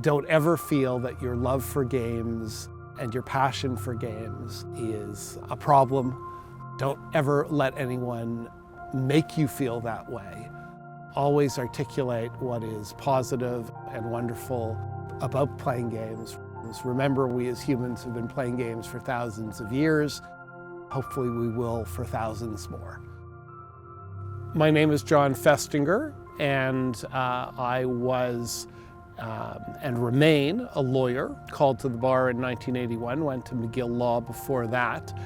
Don't ever feel that your love for games and your passion for games is a problem. Don't ever let anyone make you feel that way. Always articulate what is positive and wonderful about playing games. Remember, we as humans have been playing games for thousands of years. Hopefully we will for thousands more. My name is Jon Festinger, and I was and remain a lawyer, called to the bar in 1981, went to McGill Law before that.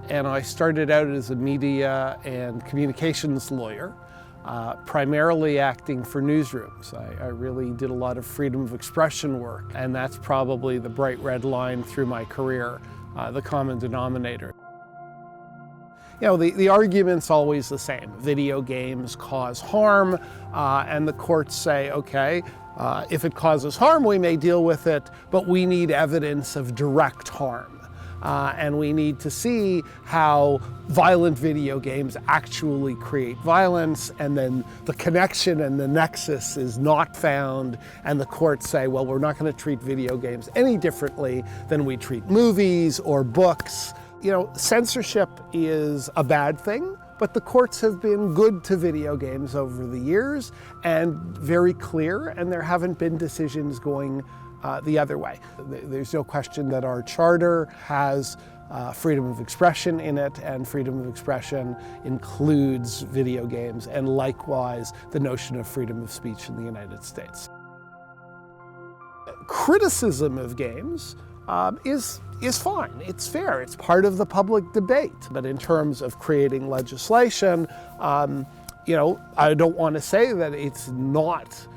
And I started out as a media and communications lawyer, primarily acting for newsrooms. I really did a lot of freedom of expression work, and that's probably the bright red line through my career, the common denominator. You know, the argument's always the same. Video games cause harm, and the courts say, okay, if it causes harm, we may deal with it, but we need evidence of direct harm. And we need to see how violent video games actually create violence, and then the connection and the nexus is not found, and the courts say, well, we're not going to treat video games any differently than we treat movies or books. You know, censorship is a bad thing, but the courts have been good to video games over the years and very clear, and there haven't been decisions going the other way. There's no question that our charter has freedom of expression in it, and freedom of expression includes video games, and likewise the notion of freedom of speech in the United States. Criticism of games is fine, it's fair, it's part of the public debate. But in terms of creating legislation, you know, I don't want to say that it's not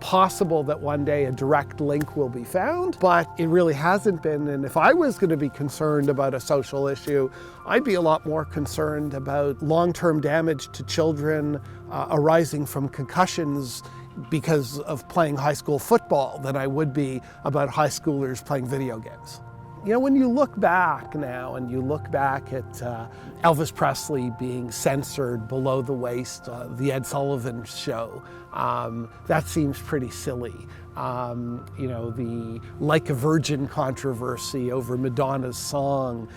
possible that one day a direct link will be found, but it really hasn't been. And if I was going to be concerned about a social issue, I'd be a lot more concerned about long-term damage to children arising from concussions because of playing high school football than I would be about high schoolers playing video games. You know, when you look back now and you look back at Elvis Presley being censored below the waist, the Ed Sullivan Show, that seems pretty silly. You know, the Like a Virgin controversy over Madonna's song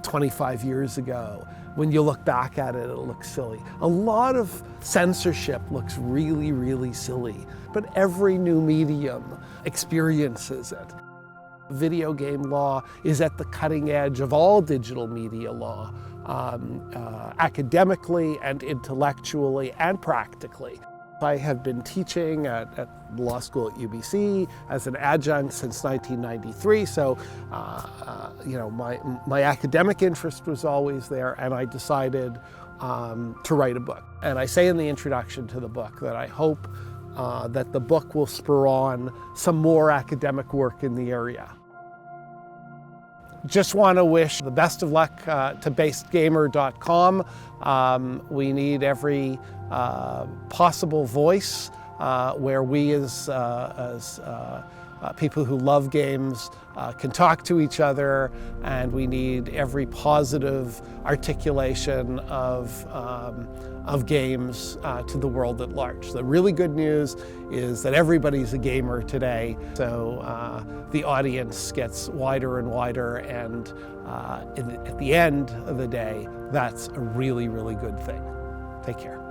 25 years ago. When you look back at it, it looks silly. A lot of censorship looks really, really silly, but every new medium experiences it. Video game law is at the cutting edge of all digital media law, academically and intellectually and practically. I have been teaching at law school at UBC as an adjunct since 1993, so you know, my academic interest was always there, and I decided to write a book. And I say in the introduction to the book that I hope that the book will spur on some more academic work in the area. Just want to wish the best of luck to BasedGamer.com. We need every possible voice where we as people who love games can talk to each other, and we need every positive articulation of games to the world at large. The really good news is that everybody's a gamer today, so the audience gets wider and wider, and at the end of the day, that's a really, really good thing. Take care.